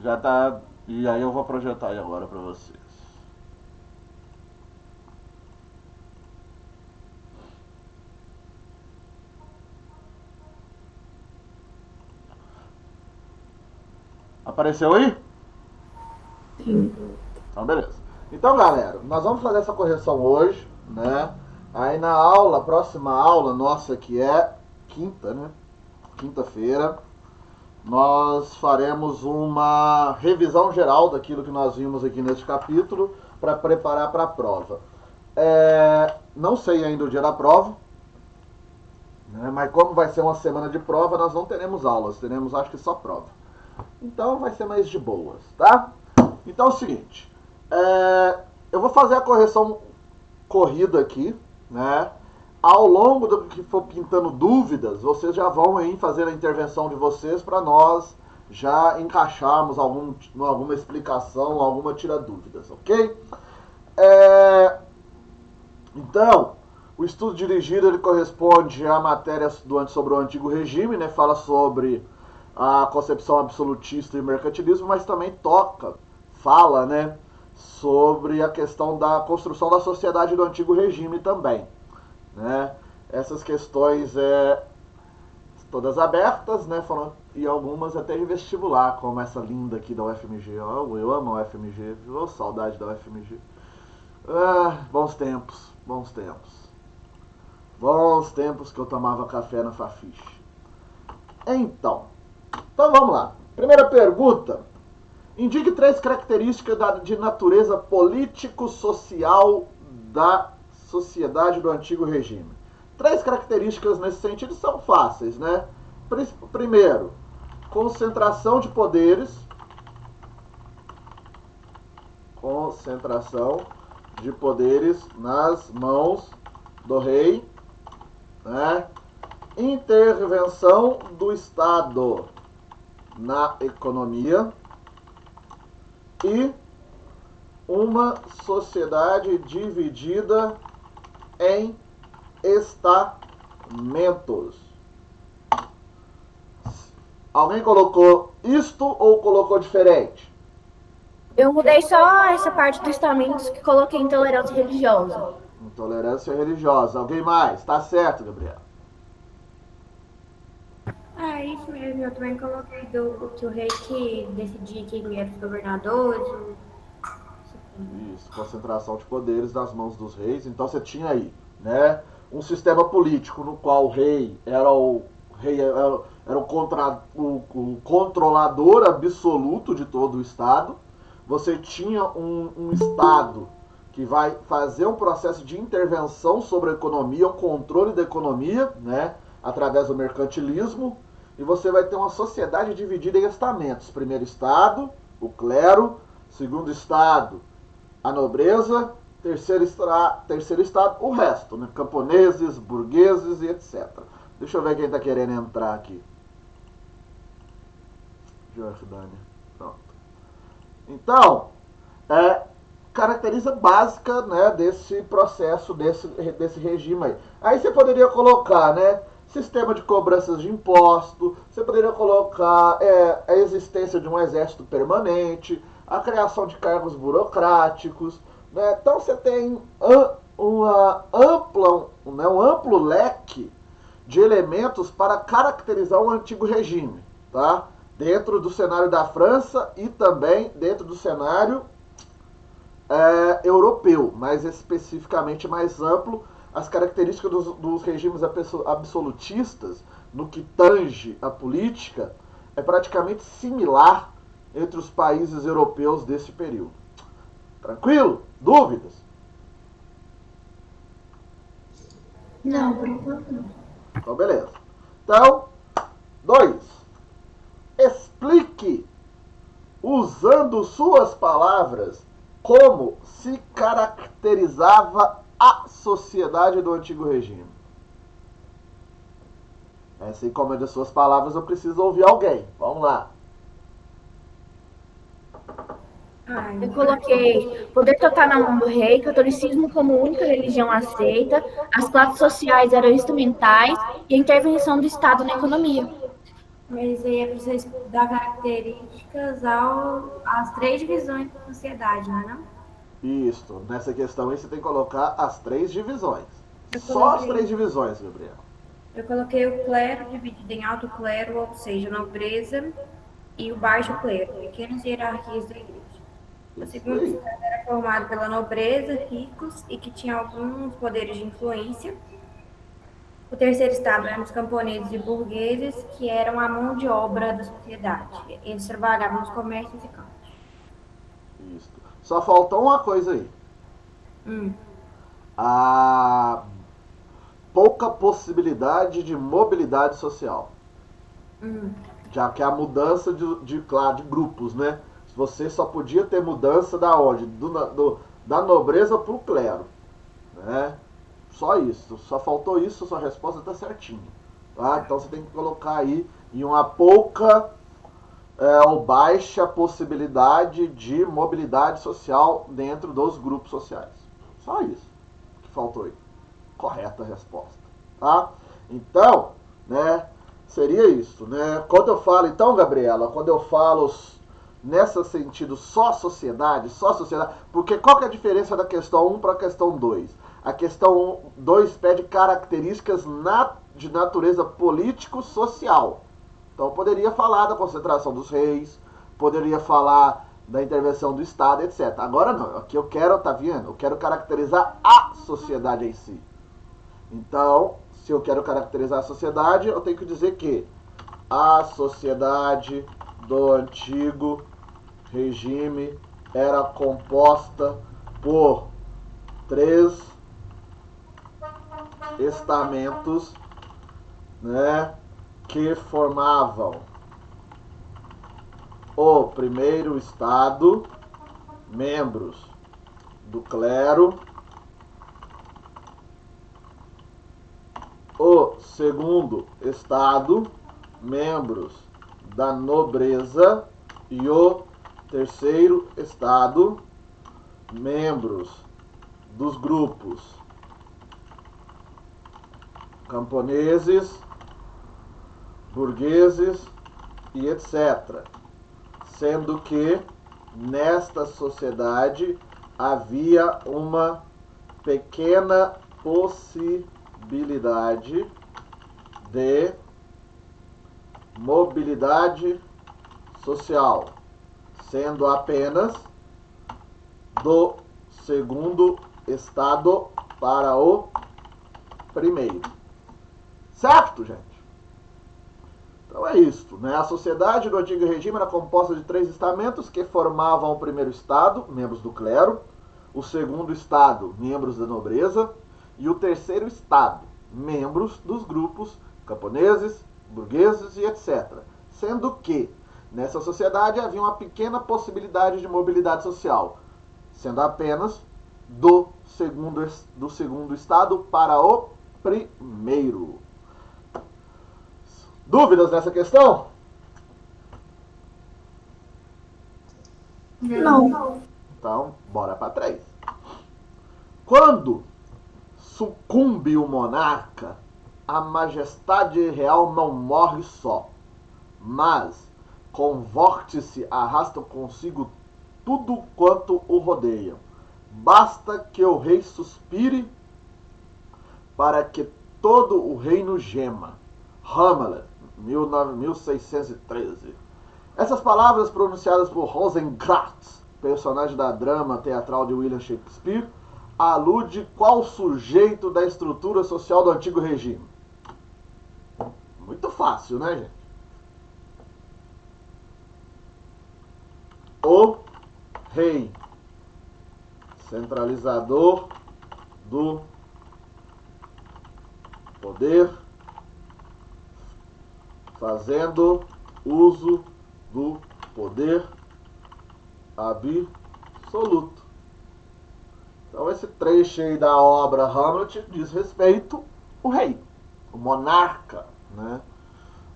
Já tá. E aí eu vou projetar aí agora para vocês. Apareceu aí? Sim. Então, beleza. Então, galera, nós vamos fazer essa correção hoje, né? Aí na aula, próxima aula nossa, que é quinta, né? Quinta-feira, nós faremos uma revisão geral daquilo que nós vimos aqui neste capítulo para preparar para a prova. Não sei ainda o dia da prova, né? Mas como vai ser uma semana de prova, nós não teremos aulas, teremos acho que só prova. Então vai ser mais de boas, tá? Então é o seguinte, eu vou fazer a correção corrida aqui, né? Ao longo do que for pintando dúvidas, vocês já vão aí fazer a intervenção de vocês para nós já encaixarmos alguma explicação, alguma tira dúvidas, ok? Então, o estudo dirigido ele corresponde à matéria sobre o antigo regime, né? Fala sobre a concepção absolutista e mercantilismo, mas também fala, né, sobre a questão da construção da sociedade do antigo regime também, né? Essas questões todas abertas, né? E algumas até de vestibular, como essa linda aqui da UFMG. Oh, eu amo a UFMG, oh, saudade da UFMG. Bons tempos, bons tempos. Bons tempos que eu tomava café na Fafiche. Então vamos lá. Primeira pergunta. Indique três características de natureza político-social da sociedade do antigo regime. Três características nesse sentido são fáceis, né? Primeiro, concentração de poderes. Concentração de poderes nas mãos do rei, né? Intervenção do Estado na economia e uma sociedade dividida em estamentos. Alguém colocou isto ou colocou diferente? Eu mudei só essa parte dos estamentos que coloquei intolerância religiosa. Intolerância religiosa. Alguém mais? Tá certo, Gabriel. É isso mesmo, eu também coloquei que o rei que decidia quem eram os governadores. Isso, concentração de poderes nas mãos dos reis. Então você tinha aí, né, um sistema político no qual o rei era o controlador absoluto de todo o Estado. Você tinha um Estado que vai fazer um processo de intervenção sobre a economia, um controle da economia, né, através do mercantilismo, e você vai ter uma sociedade dividida em estamentos. Primeiro estado, o clero. Segundo estado, a nobreza. Terceiro estado, o resto, né? Camponeses, burgueses e etc. Deixa eu ver quem está querendo entrar aqui. Jordânia. Pronto. Então, caracteriza básica, né, desse processo, desse regime aí. Aí você poderia colocar, né, sistema de cobranças de imposto, você poderia colocar a existência de um exército permanente, a criação de cargos burocráticos, né? Então você tem um amplo leque de elementos para caracterizar o antigo regime, tá? Dentro do cenário da França e também dentro do cenário europeu, mais especificamente mais amplo, as características dos regimes absolutistas, no que tange a política, é praticamente similar entre os países europeus desse período. Tranquilo? Dúvidas? Não, por enquanto não. Então, beleza. Então, 2. Explique, usando suas palavras, como se caracterizava a sociedade do antigo regime. Assim como é das suas palavras, eu preciso ouvir alguém. Vamos lá. Eu coloquei poder total na mão do rei, catolicismo como única religião aceita, as classes sociais eram instrumentais e a intervenção do Estado na economia. Mas aí é para você dar características às 3 divisões da sociedade, não é não? Isso, nessa questão aí você tem que colocar as 3 divisões. Eu Só as coloquei, 3 divisões, Gabriel. eu coloquei o clero dividido em alto clero, ou seja, nobreza, e o baixo clero, pequenas hierarquias da igreja. O Isso segundo aí. estado era formado pela nobreza, ricos e que tinha alguns poderes de influência. O terceiro estado eram os camponeses e burgueses, que eram a mão de obra da sociedade. Eles trabalhavam nos comércios e campos. Isso. Só faltou uma coisa aí. Hum. A pouca possibilidade de mobilidade social. Já que a mudança de grupos, né? Você só podia ter mudança da onde? Da nobreza para o clero. Né? Só isso. Só faltou isso, sua resposta está certinha. Tá? Então você tem que colocar aí em uma pouca ou baixa possibilidade de mobilidade social dentro dos grupos sociais. Só isso que faltou aí. Correta a resposta. Tá? Então, né, seria isso. Né? Quando eu falo, então, Gabriela, quando eu falo nesse sentido só sociedade, porque qual que é a diferença da questão 1 para a questão 2? A questão 2 pede características de natureza político-social. Então eu poderia falar da concentração dos reis, poderia falar da intervenção do Estado, etc. Agora não, aqui eu quero, tá vendo? Eu quero caracterizar a sociedade em si. Então, se eu quero caracterizar a sociedade, eu tenho que dizer que a sociedade do antigo regime era composta por 3 estamentos, né, que formavam o primeiro estado, membros do clero, o segundo estado, membros da nobreza, e o terceiro estado, membros dos grupos camponeses, burgueses e etc. Sendo que nesta sociedade havia uma pequena possibilidade de mobilidade social, sendo apenas do segundo estado para o primeiro. Certo, gente? Então é isso, né? A sociedade do antigo regime era composta de 3 estamentos que formavam o primeiro estado, membros do clero, o segundo estado, membros da nobreza, e o terceiro estado, membros dos grupos camponeses, burgueses e etc. Sendo que nessa sociedade havia uma pequena possibilidade de mobilidade social, sendo apenas do segundo estado para o primeiro. Dúvidas nessa questão? Não. Então, bora para 3. Quando sucumbe o monarca, a majestade real não morre só, mas com vórtice arrasta consigo tudo quanto o rodeia. Basta que o rei suspire para que todo o reino gema. Hamlet, 1613. Essas palavras pronunciadas por Rosencrantz, personagem da drama teatral de William Shakespeare, alude qual sujeito da estrutura social do antigo regime? Muito fácil, né, gente? O rei, centralizador do poder, fazendo uso do poder absoluto. Então esse trecho aí da obra Hamlet diz respeito ao rei, o monarca, né?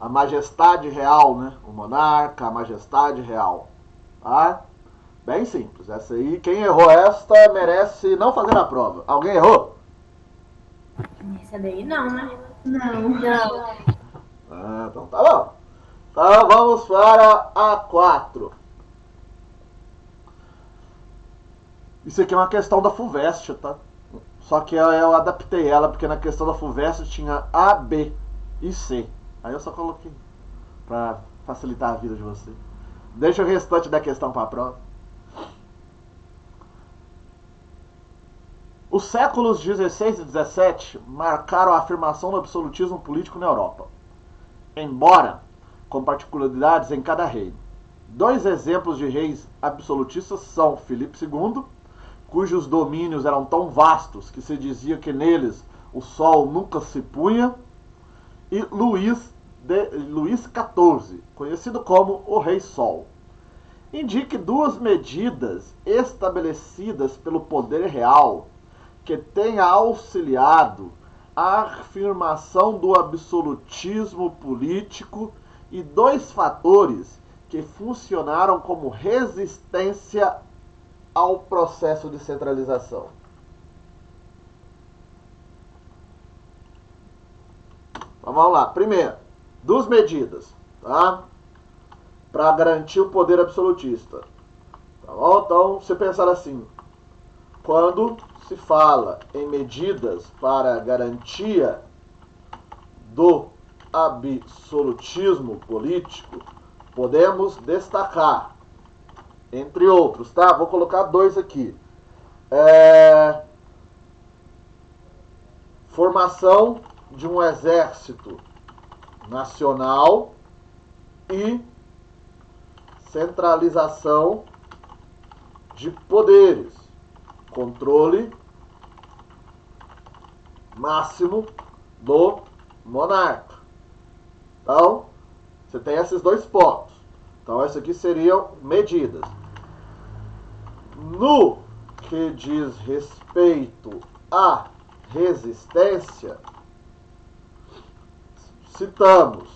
A majestade real, né? O monarca, a majestade real. Tá? Bem simples. Essa aí, quem errou esta merece não fazer a prova. Alguém errou? Essa daí não, né? Não. Então tá bom. Então vamos para a 4. Isso aqui é uma questão da FUVEST, tá? Só que eu adaptei ela porque na questão da FUVEST tinha A, B e C. Aí eu só coloquei para facilitar a vida de você. Deixa o restante da questão para a prova. Os séculos 16 e 17 marcaram a afirmação do absolutismo político na Europa, embora com particularidades em cada reino. 2 exemplos de reis absolutistas são Filipe II, cujos domínios eram tão vastos que se dizia que neles o sol nunca se punha, e Luís XIV, conhecido como o Rei Sol. Indique 2 medidas estabelecidas pelo poder real que tenha auxiliado a afirmação do absolutismo político e 2 fatores que funcionaram como resistência ao processo de centralização. Então vamos lá. Primeiro, 2 medidas, tá? Para garantir o poder absolutista. Tá bom? Então, você pensar assim, quando se fala em medidas para garantia do absolutismo político, podemos destacar, entre outros, tá? Vou colocar 2 aqui. Formação de um exército nacional e centralização de poderes. Controle máximo do monarca. Então, você tem esses 2 pontos. Então, essas aqui seriam medidas. No que diz respeito à resistência, citamos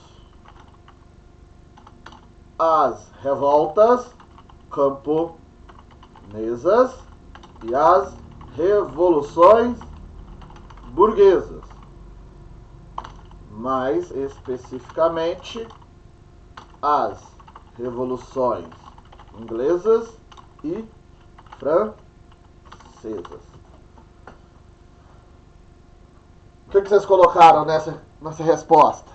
as revoltas camponesas e as revoluções burguesas. Mais especificamente, as revoluções inglesas e francesas. O que vocês colocaram nessa resposta?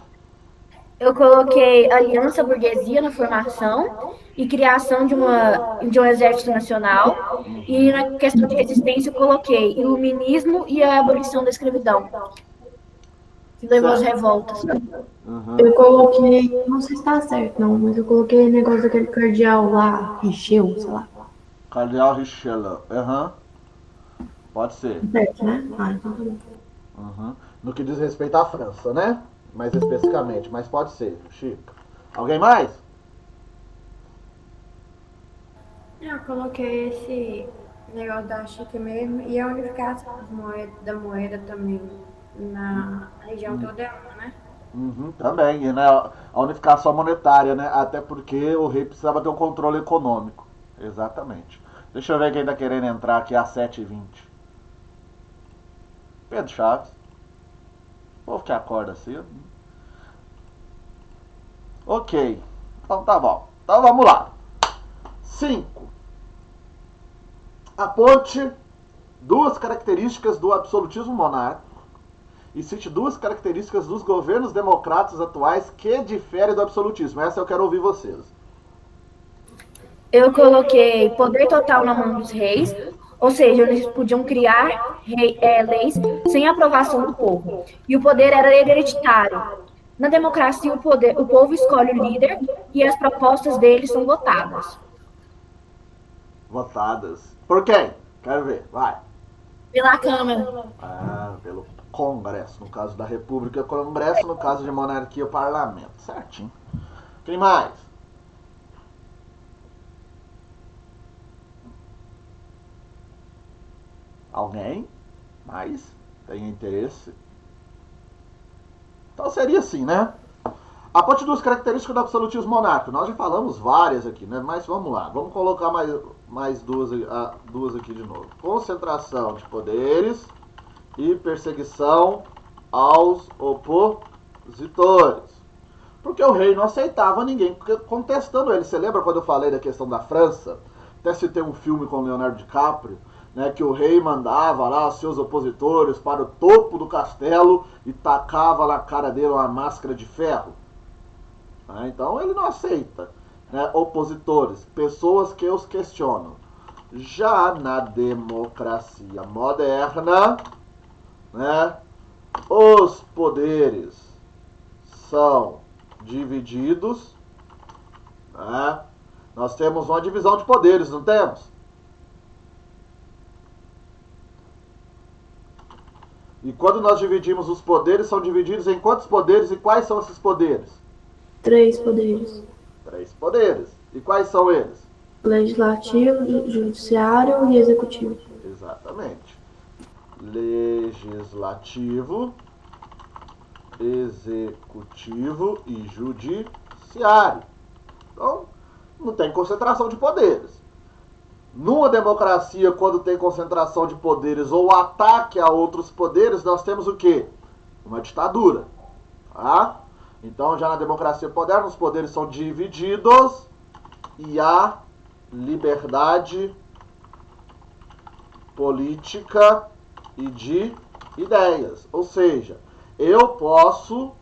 Eu coloquei aliança burguesia na formação e criação de um exército nacional. E na questão de resistência eu coloquei iluminismo e a abolição da escravidão, que levou às revoltas. Eu coloquei, não sei se tá certo não, mas eu coloquei negócio daquele cardeal lá, Richelieu, sei lá. Cardeal Richelieu, pode ser. Certo, né? Então tá bom. No que diz respeito à França, né? Mais especificamente, mas pode ser, Chico. Alguém mais? Eu coloquei esse negócio da Chica mesmo e a unificação da moeda também na região toda, né? Também, né? A unificação monetária, né? Até porque o rei precisava ter um controle econômico. Exatamente. Deixa eu ver quem tá querendo entrar aqui às 7h20. Pedro Chaves. O povo que acorda cedo. Ok. Então tá bom. Então vamos lá. 5. Aponte 2 características do absolutismo monárquico e cite 2 características dos governos democráticos atuais que diferem do absolutismo. Essa eu quero ouvir vocês. Eu coloquei poder total na mão dos reis, ou seja, eles podiam criar leis sem aprovação do povo. E o poder era hereditário. Na democracia, o povo escolhe o líder e as propostas dele são votadas. Votadas. Por quem? Quero ver. Vai. Pela Câmara. Pelo Congresso. No caso da República, Congresso. No caso de monarquia, Parlamento. Certinho. Quem mais? Alguém? Mais? Tem interesse? Então seria assim, né? Aponte 2 características do absolutismo monárquico. Nós já falamos várias aqui, né? Mas vamos lá. Vamos colocar mais duas aqui de novo. Concentração de poderes e perseguição aos opositores. Porque o rei não aceitava ninguém contestando ele. Você lembra quando eu falei da questão da França? Até citei um filme com Leonardo DiCaprio, né, que o rei mandava lá os seus opositores para o topo do castelo e tacava na cara dele uma máscara de ferro. Então ele não aceita, né, opositores, pessoas que os questionam. Já na democracia moderna, né, os poderes são divididos, né? Nós temos uma divisão de poderes, não temos? E quando nós dividimos os poderes, são divididos em quantos poderes e quais são esses poderes? 3 poderes. 3 poderes. E quais são eles? Legislativo, judiciário e executivo. Exatamente. Legislativo, executivo e judiciário. Então, não tem concentração de poderes. Numa democracia, quando tem concentração de poderes ou ataque a outros poderes, nós temos o quê? Uma ditadura. Tá? Então, já na democracia moderna, os poderes são divididos e há liberdade política e de ideias. Ou seja, eu posso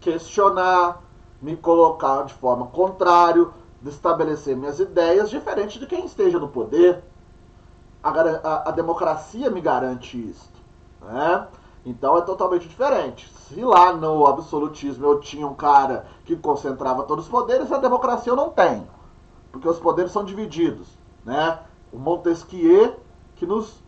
questionar, me colocar de forma contrária, estabelecer minhas ideias diferente de quem esteja no poder. A democracia me garante isso, né? Então é totalmente diferente. Se lá no absolutismo eu tinha um cara que concentrava todos os poderes, a democracia eu não tenho, porque os poderes são divididos, né? O Montesquieu que nos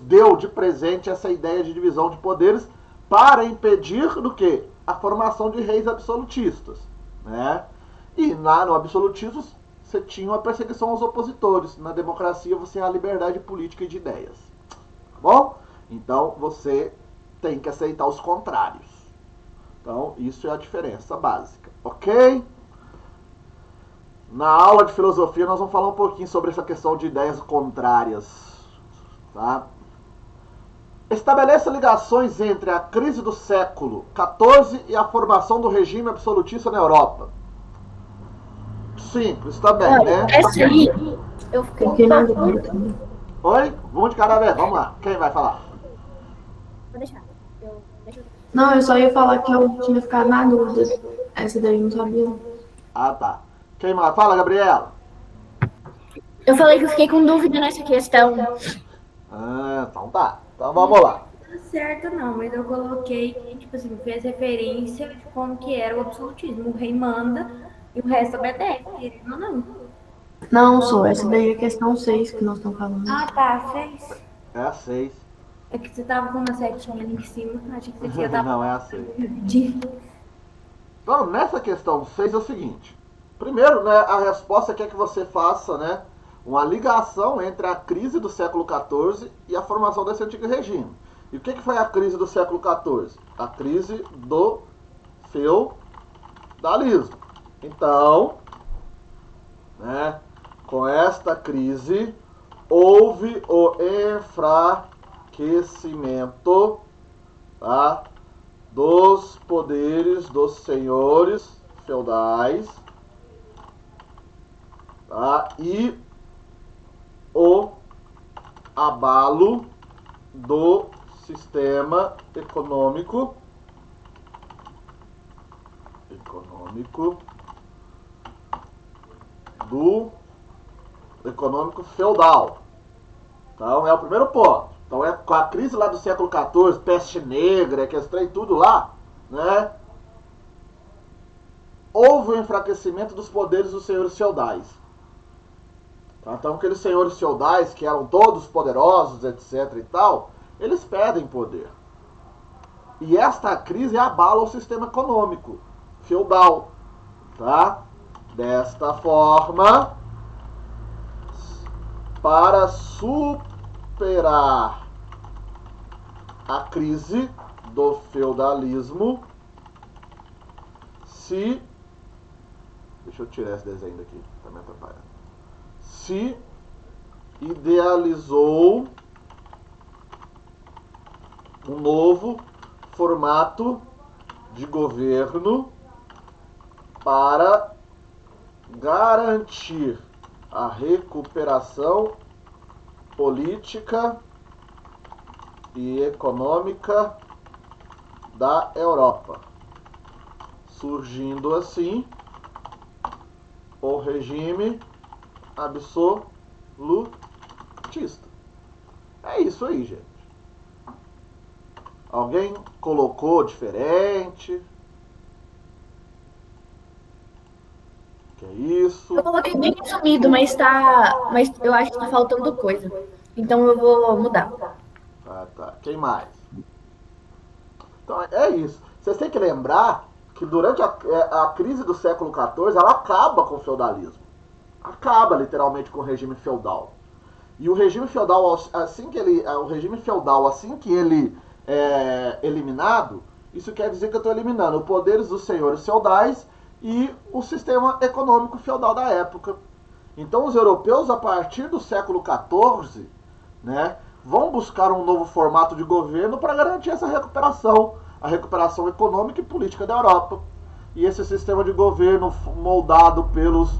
deu de presente essa ideia de divisão de poderes para impedir do que? A formação de reis absolutistas, né? E lá no absolutismo você tinha uma perseguição aos opositores. Na democracia você tem a liberdade política e de ideias. Tá bom? Então você tem que aceitar os contrários. Então isso é a diferença básica, ok? Na aula de filosofia nós vamos falar um pouquinho sobre essa questão de ideias contrárias, tá? Estabeleça ligações entre a crise do século XIV e a formação do regime absolutista na Europa. Simples também, né? Essa aí, eu Fiquei na dúvida também. Oi? Vamos de cada vez, vamos lá. Quem vai falar? Vou deixar. Deixa eu... Não, eu só ia falar que eu tinha ficado na dúvida. Essa daí eu não sabia. Ah, tá. Quem mais? Fala, Gabriela. Eu falei que eu fiquei com dúvida nessa questão. Ah, então tá. Então vamos lá. Não tá certo não, mas eu coloquei que, tipo assim, fez referência de como que era o absolutismo. O rei manda e o resto obedece. Não. Não, só essa daí é a questão 6 que nós estamos falando. Ah, tá, fez. É a 6. É que você tava com uma setinha ali em cima, achei que você tinha dado. Não, é a 6. De... Então, nessa questão 6 é o seguinte. Primeiro, né, a resposta quer que você faça, né, uma ligação entre a crise do século XIV e a formação desse antigo regime. E o que foi a crise do século XIV? A crise do feudalismo. Então, né, com esta crise, houve o enfraquecimento, tá, dos poderes dos senhores feudais, tá, e o abalo do sistema econômico feudal. Então é o primeiro ponto. Então é com a crise lá do século XIV, peste negra, que estranho tudo lá, né? Houve o enfraquecimento dos poderes dos senhores feudais. Então aqueles senhores feudais que eram todos poderosos, etc e tal, eles perdem poder. E esta crise abala o sistema econômico feudal, tá? Desta forma, para superar a crise do feudalismo, deixa eu tirar esse desenho daqui, tá me atrapalhando. Se idealizou um novo formato de governo para garantir a recuperação política e econômica da Europa, surgindo assim o regime absolutista. É isso aí, gente. Alguém colocou diferente? Que é isso? Eu coloquei bem resumido, mas eu acho que tá faltando coisa. Então eu vou mudar. Ah, tá. Quem mais? Então é isso. Vocês têm que lembrar que durante a crise do século XIV, ela acaba com o feudalismo. Acaba literalmente com o regime feudal. E o regime feudal, assim que ele é eliminado, isso quer dizer que eu estou eliminando os poderes dos senhores feudais e o sistema econômico feudal da época. Então os europeus, a partir do século XIV, né, vão buscar um novo formato de governo para garantir essa recuperação, a recuperação econômica e política da Europa. E esse sistema de governo moldado pelos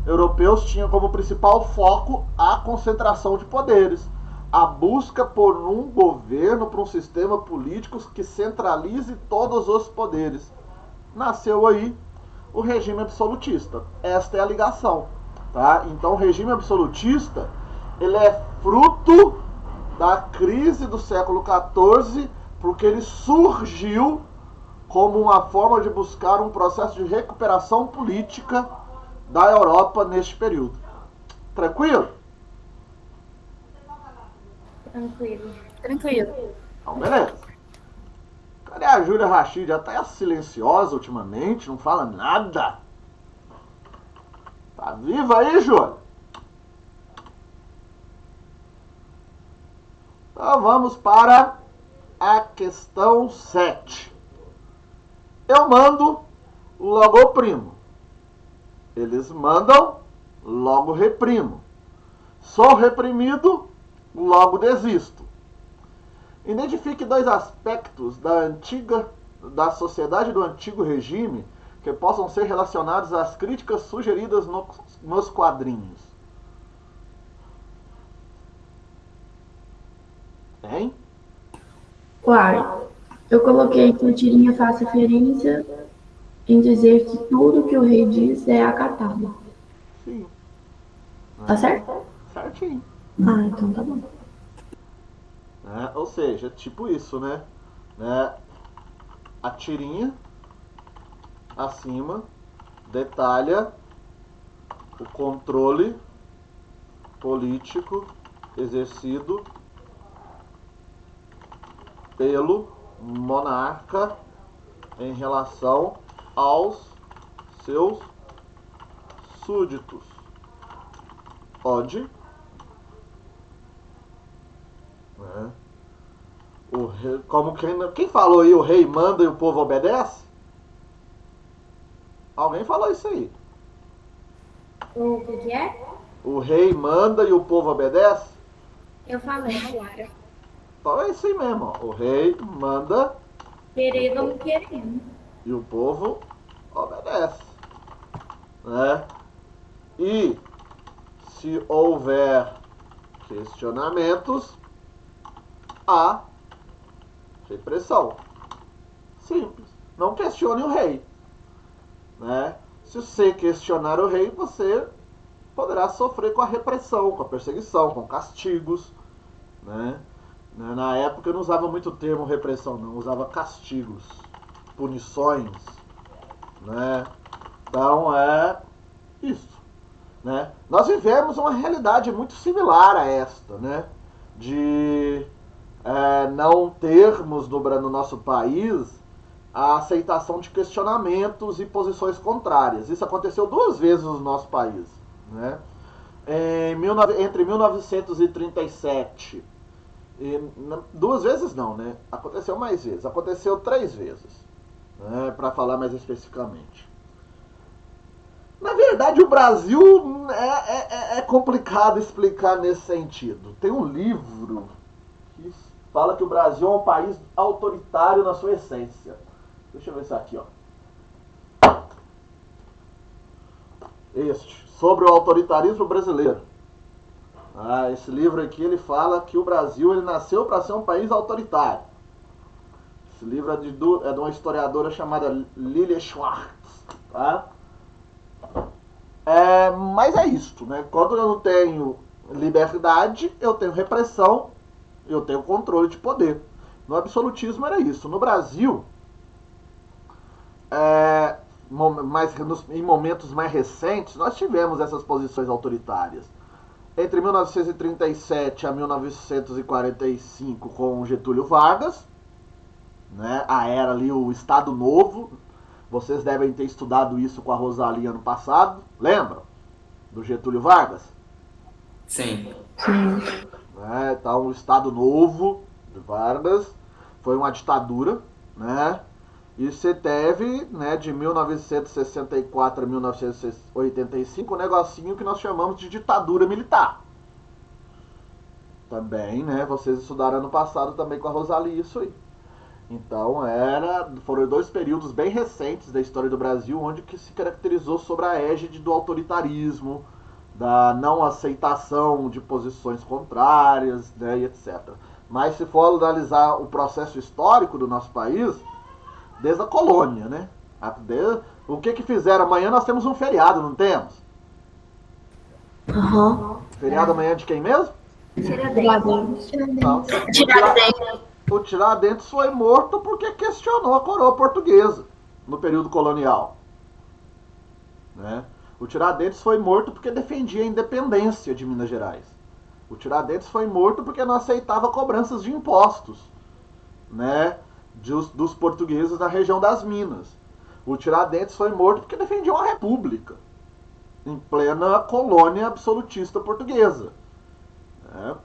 europeus tinha como principal foco a concentração de poderes, a busca por um governo, por um sistema político que centralize todos os poderes. Nasceu aí o regime absolutista. Esta é a ligação, tá? Então o regime absolutista, ele é fruto da crise do século XIV, porque ele surgiu como uma forma de buscar um processo de recuperação política da Europa neste período. Tranquilo? Tranquilo. Então, beleza. Cadê a Júlia Rachid? Já tá silenciosa ultimamente, não fala nada. Tá viva aí, Júlia? Então vamos para a questão 7. Eu mando, logo oprimo. Eles mandam, logo reprimo. Sou reprimido, logo desisto. Identifique dois aspectos da sociedade do antigo regime que possam ser relacionados às críticas sugeridas nos quadrinhos. Hein? Uai, eu coloquei que a tirinha faz referência em dizer que tudo que o rei diz é acatado. Sim. Tá certo? Certinho. Ah, então tá bom. Ou seja, tipo isso, né? A tirinha acima detalha o controle político exercido pelo monarca em relação aos seus súditos, onde o rei, quem falou aí, o rei manda e o povo obedece? Alguém falou isso aí. O que é? O rei manda e o povo obedece? Eu falei, Clara. Então é isso aí mesmo, ó. O rei manda Querendo ou não querendo. e o povo obedece, né? E se houver questionamentos, há repressão. Simples. Não questione o rei, né? Se você questionar o rei, você poderá sofrer com a repressão, com a perseguição, com castigos, né? Na época eu não usava muito o termo repressão, não, eu usava castigos, punições, né? Então é isso, né? Nós vivemos uma realidade muito similar a esta, né? De não termos no nosso país a aceitação de questionamentos e posições contrárias. Isso aconteceu 2 vezes no nosso país, né? Entre 1937 2 vezes não, né? Aconteceu mais vezes. Aconteceu 3 vezes, né? Para falar mais especificamente. Na verdade, o Brasil é complicado explicar nesse sentido. Tem um livro que fala que o Brasil é um país autoritário na sua essência. Deixa eu ver se é aqui, ó. Este, sobre o autoritarismo brasileiro. Esse livro aqui ele fala que o Brasil ele nasceu para ser um país autoritário. Esse livro é de uma historiadora chamada Lilia Schwartz. Tá? Mas é isto, né? Quando eu não tenho liberdade, eu tenho repressão, eu tenho controle de poder. No absolutismo era isso. No Brasil, em momentos mais recentes, nós tivemos essas posições autoritárias. Entre 1937 a 1945, com Getúlio Vargas, né? A era ali, o Estado Novo. Vocês devem ter estudado isso com a Rosalie ano passado. Lembram? Do Getúlio Vargas? Sim. Então, o Estado Novo de Vargas foi uma ditadura, né? E você teve, né, de 1964 a 1985, um negocinho que nós chamamos de ditadura militar. Também, né? Vocês estudaram ano passado também com a Rosalie isso aí. Então, foram 2 períodos bem recentes da história do Brasil, onde que se caracterizou sobre a égide do autoritarismo, da não aceitação de posições contrárias, né, e etc. Mas se for analisar o processo histórico do nosso país, desde a colônia, né? O que fizeram? Amanhã nós temos um feriado, não temos? Feriado amanhã de quem mesmo? Tiradentes. Então, o Tiradentes foi morto porque questionou a coroa portuguesa no período colonial. Né? O Tiradentes foi morto porque defendia a independência de Minas Gerais. O Tiradentes foi morto porque não aceitava cobranças de impostos, né, dos portugueses na região das Minas. O Tiradentes foi morto porque defendia uma república em plena colônia absolutista portuguesa. Né?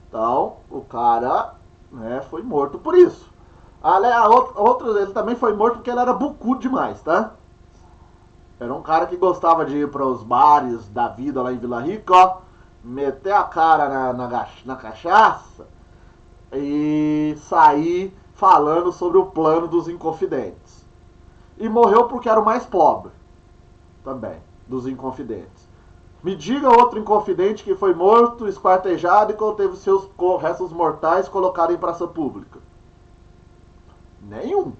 Então, o cara, né, foi morto por isso. Ele também foi morto porque ele era bucudo demais, tá? Era um cara que gostava de ir para os bares da vida lá em Vila Rica, ó, meter a cara na cachaça e sair falando sobre o plano dos Inconfidentes. E morreu porque era o mais pobre também, dos Inconfidentes. Me diga outro Inconfidente que foi morto, esquartejado e que teve seus restos mortais colocados em praça pública. Nenhum.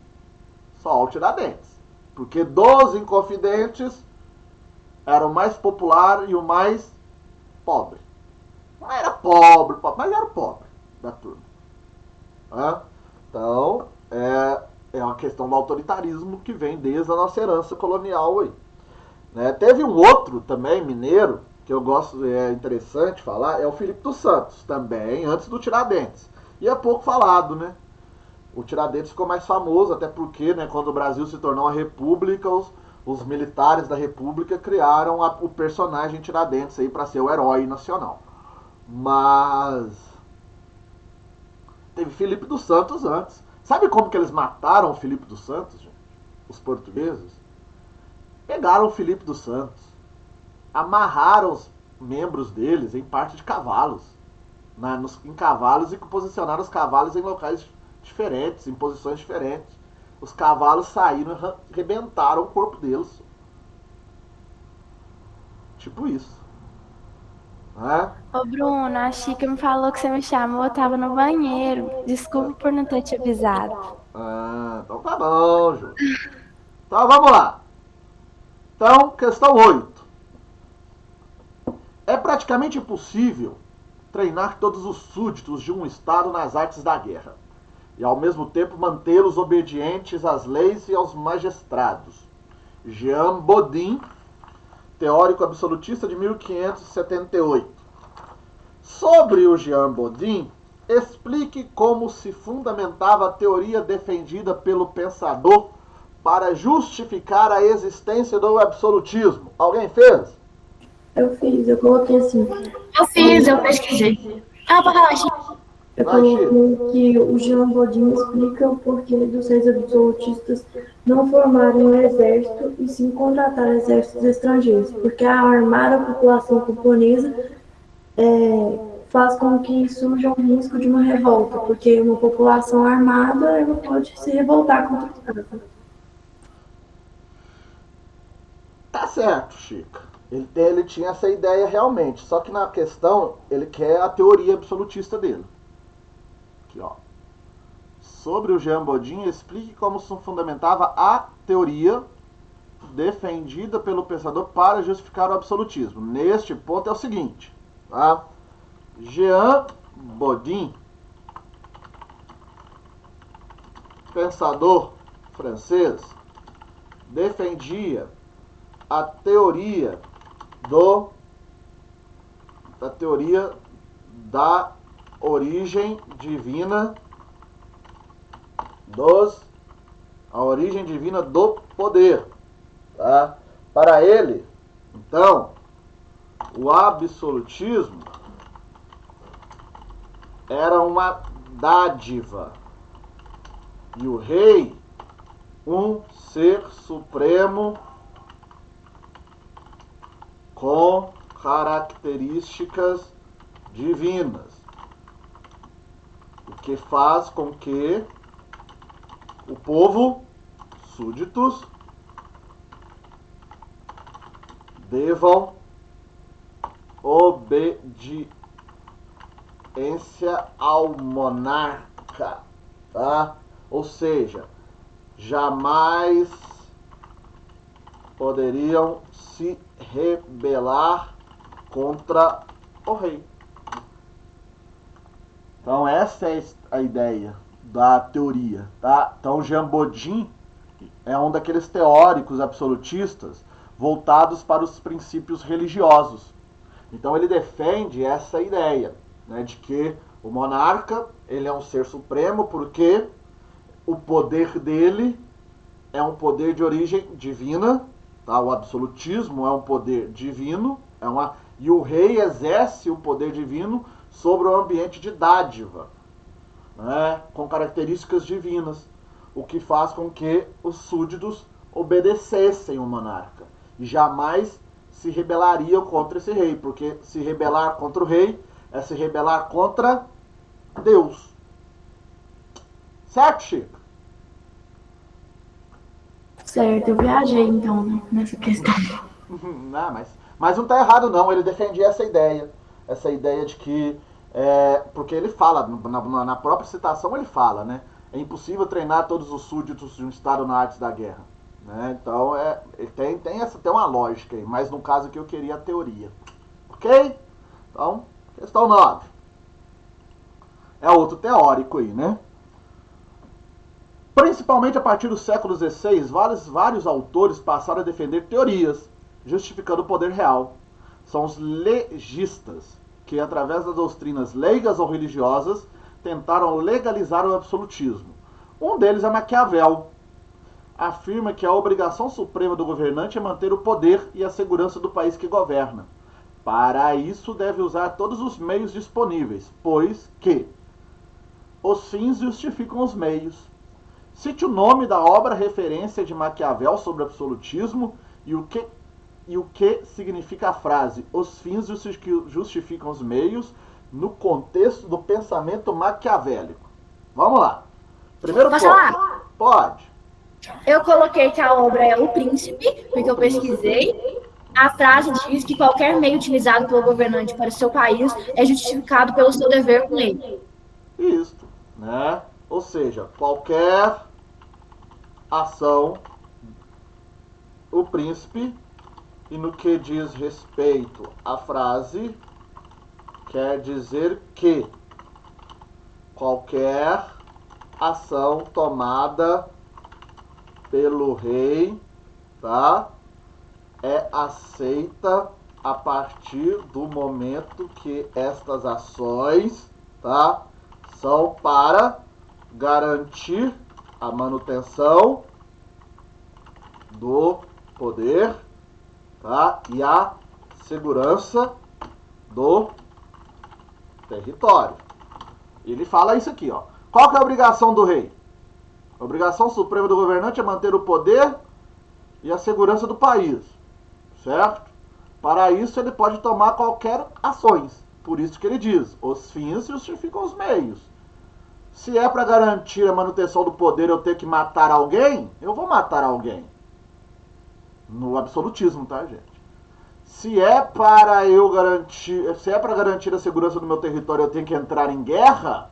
Só o Tiradentes. Porque dos Inconfidentes era o mais popular e o mais pobre. Não era pobre, mas era o pobre da turma. Então, é uma questão do autoritarismo que vem desde a nossa herança colonial aí. Né? Teve um outro também, mineiro, que eu gosto, é interessante falar, é o Filipe dos Santos, também antes do Tiradentes. E é pouco falado, né? O Tiradentes ficou mais famoso, até porque, né, quando o Brasil se tornou uma república, os militares da república criaram o personagem Tiradentes aí para ser o herói nacional. Mas teve Filipe dos Santos antes. Sabe como que eles mataram o Filipe dos Santos, gente? Os portugueses? Pegaram o Filipe dos Santos, amarraram os membros deles em parte de cavalos, em cavalos, e posicionaram os cavalos em locais diferentes, em posições diferentes. Os cavalos saíram e arrebentaram o corpo deles. Tipo isso. Ô Bruno, a Chica me falou que você me chamou, eu tava no banheiro. Desculpa por não ter te avisado. Então tá bom, Ju. Então vamos lá. Então, questão 8. É praticamente impossível treinar todos os súditos de um Estado nas artes da guerra e ao mesmo tempo mantê-los obedientes às leis e aos magistrados. Jean Bodin, teórico absolutista de 1578. Sobre o Jean Bodin, explique como se fundamentava a teoria defendida pelo pensador para justificar a existência do absolutismo. Alguém fez? Eu coloquei assim. Eu pesquisei. Pode falar, Chico. Eu coloquei que o Jean Bodin explica o porquê dos reis absolutistas não formarem um exército e sim contratar exércitos estrangeiros, porque armar a população camponesa faz com que surja um risco de uma revolta, porque uma população armada ela pode se revoltar contra o Estado. Tá certo, Chico. Ele tinha essa ideia realmente, só que na questão ele quer a teoria absolutista dele. Aqui, ó. Sobre o Jean Bodin, explique como se fundamentava a teoria defendida pelo pensador para justificar o absolutismo. Neste ponto é o seguinte, tá? Jean Bodin, pensador francês, defendia a teoria da origem divina a origem divina do poder, tá? Para ele, então, o absolutismo era uma dádiva e o rei um ser supremo com características divinas, o que faz com que o povo, súditos, devam obediência ao monarca, tá? Ou seja, jamais poderiam se rebelar contra o rei. Então essa é a ideia da teoria, tá? Então Jean Bodin é um daqueles teóricos absolutistas voltados para os princípios religiosos. Então ele defende essa ideia, né, de que o monarca ele é um ser supremo porque o poder dele é um poder de origem divina, tá? O absolutismo é um poder divino, e o rei exerce o poder divino sobre o ambiente de dádiva, né, com características divinas, o que faz com que os súditos obedecessem o monarca e jamais se rebelariam contra esse rei, porque se rebelar contra o rei é se rebelar contra Deus. Certo, Chico? Certo, eu viajei então, né, nessa questão. Não, mas não está errado não, ele defendia essa ideia de que, porque ele fala, na própria citação ele fala, né, é impossível treinar todos os súditos de um estado na arte da guerra, né, então tem uma lógica aí, mas no caso aqui eu queria a teoria, ok? Então, questão 9, é outro teórico aí, né? Principalmente a partir do século XVI, vários autores passaram a defender teorias, justificando o poder real. São os legistas, que através das doutrinas leigas ou religiosas, tentaram legalizar o absolutismo. Um deles é Maquiavel. Afirma que a obrigação suprema do governante é manter o poder e a segurança do país que governa. Para isso deve usar todos os meios disponíveis, pois que os fins justificam os meios. Cite o nome da obra referência de Maquiavel sobre o absolutismo e o que significa a frase os fins justificam os meios no contexto do pensamento maquiavélico. Vamos lá. Primeiro Posso ponto. falar? Pode. Eu coloquei que a obra é O Príncipe, porque eu pesquisei. A frase diz que qualquer meio utilizado pelo governante para o seu país é justificado pelo seu dever com ele. Isto, né? Ou seja, qualquer ação, o príncipe, e no que diz respeito à frase, quer dizer que qualquer ação tomada pelo rei, tá, é aceita a partir do momento que estas ações, tá, são para garantir a manutenção do poder, tá, e a segurança do território. Ele fala isso aqui, ó. Qual que é a obrigação do rei? A obrigação suprema do governante é manter o poder e a segurança do país, certo? Para isso ele pode tomar qualquer ações. Por isso que ele diz, os fins justificam os meios. Se é para garantir a manutenção do poder eu ter que matar alguém, eu vou matar alguém. No absolutismo, tá, gente? Se é para eu garantir, se é para garantir a segurança do meu território, eu tenho que entrar em guerra,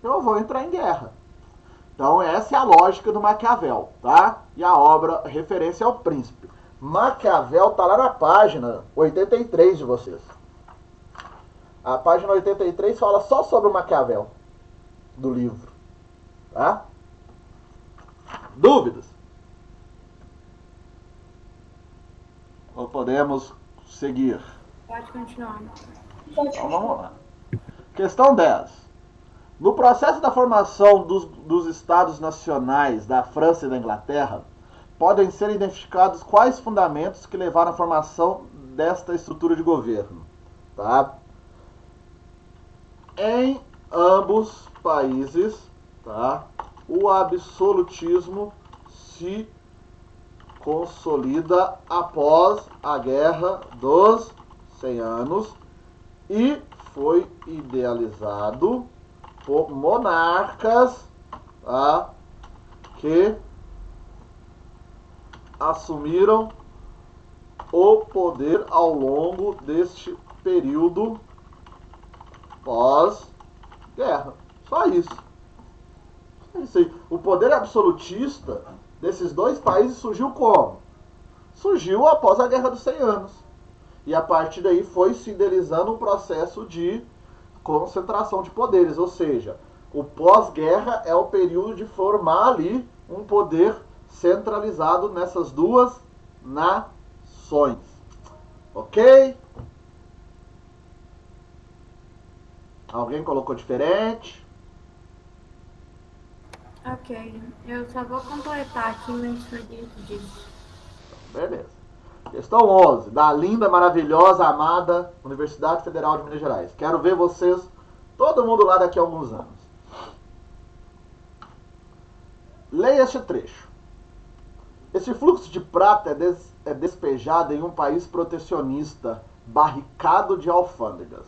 eu vou entrar em guerra. Então essa é a lógica do Maquiavel, tá? E a obra referência ao Príncipe. Maquiavel tá lá na página 83 de vocês. A página 83 fala só sobre o Maquiavel do livro, tá? Dúvidas? Ou podemos seguir? Pode continuar. Então vamos lá. Questão 10. No processo da formação dos Estados Nacionais da França e da Inglaterra, podem ser identificados quais fundamentos que levaram à formação desta estrutura de governo. Tá? Em ambos países, tá, o absolutismo se consolida após a Guerra dos 100 Anos e foi idealizado por monarcas, tá, que assumiram o poder ao longo deste período pós-guerra. Só isso. É isso aí. O poder absolutista desses dois países surgiu como? Surgiu após a Guerra dos 100 Anos. E a partir daí foi se idealizando um processo de concentração de poderes. Ou seja, o pós-guerra é o período de formar ali um poder centralizado nessas duas nações. Ok? Alguém colocou diferente? Ok, eu só vou completar aqui, mas foi dentro disso. Beleza. Questão 11, da linda, maravilhosa, amada Universidade Federal de Minas Gerais. Quero ver vocês, todo mundo lá daqui a alguns anos. Leia este trecho. Esse fluxo de prata é despejado em um país protecionista, barricado de alfândegas.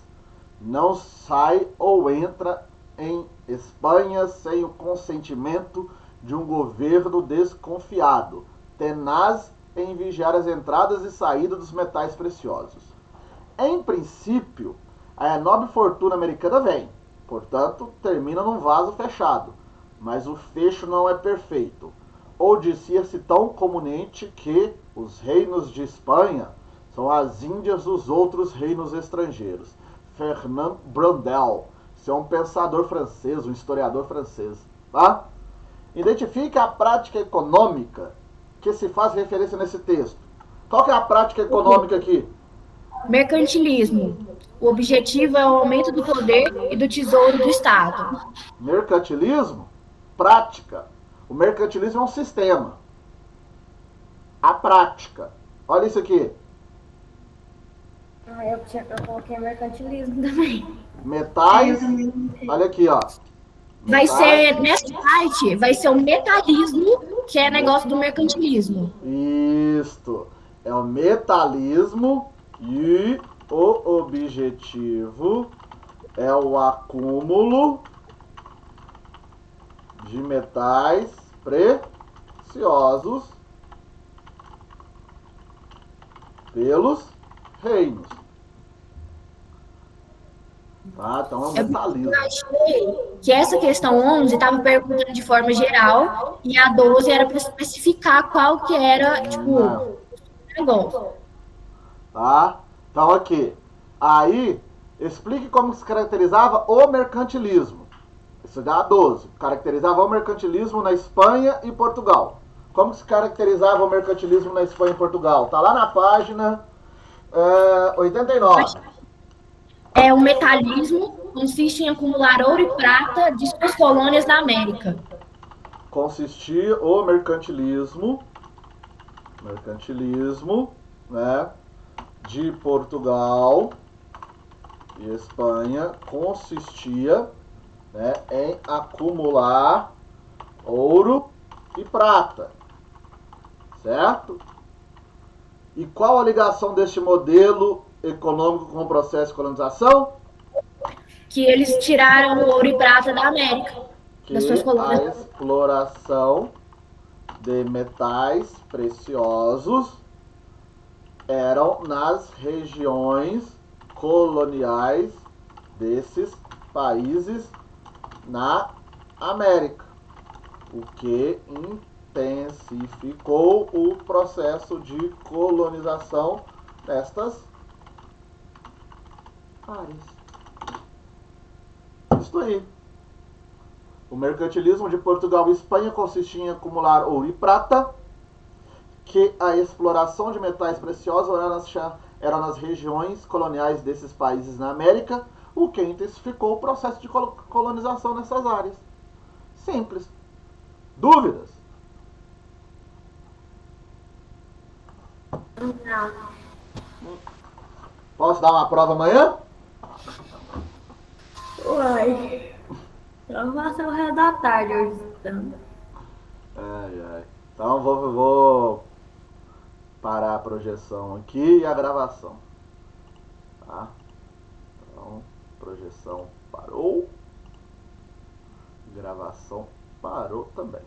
Não sai ou entra em Espanha sem o consentimento de um governo desconfiado, tenaz em vigiar as entradas e saídas dos metais preciosos. Em princípio, a nobre fortuna americana vem, portanto, termina num vaso fechado, mas o fecho não é perfeito. Ou dizia-se tão comumente que os reinos de Espanha são as Índias dos outros reinos estrangeiros. Fernand Brandel, é um pensador francês, um historiador francês, tá? Identifique a prática econômica que se faz referência nesse texto. Qual que é a prática econômica aqui? Mercantilismo. O objetivo é o aumento do poder e do tesouro do Estado. Mercantilismo? Prática. O mercantilismo é um sistema. A prática. Olha isso aqui. Eu coloquei mercantilismo também. Metais. Olha aqui, ó. Vai ser, nessa parte, vai ser o metalismo, que é negócio do mercantilismo. Isto. É o metalismo e o objetivo é o acúmulo de metais preciosos pelos reinos. Ah, então é um metalismo. Eu achei que essa questão 11 estava perguntando de forma geral e a 12 era para especificar qual que era, tipo, o negócio. Tá? Então aqui. Aí, explique como se caracterizava o mercantilismo. Isso dá a 12. Caracterizava o mercantilismo na Espanha e Portugal. Como se caracterizava o mercantilismo na Espanha e Portugal? Tá lá na página 89. O metalismo consiste em acumular ouro e prata de suas colônias na América. Consistia o mercantilismo, né, de Portugal e Espanha consistia, né, em acumular ouro e prata, certo? E qual a ligação deste modelo econômico com o processo de colonização? Que eles tiraram o ouro e prata da América, das suas Que a colônias. exploração de metais preciosos eram nas regiões coloniais desses países na América, o que intensificou o processo de colonização destas áreas. Isto aí. O mercantilismo de Portugal e Espanha consistia em acumular ouro e prata, que a exploração de metais preciosos era nas regiões coloniais desses países na América, o que intensificou o processo de colonização nessas áreas. Simples. Dúvidas? Não. Posso dar uma prova amanhã? Uai, eu faço o resto da tarde hoje estudando. Então vou parar a projeção aqui e a gravação. Tá? Então, projeção parou. Gravação parou também.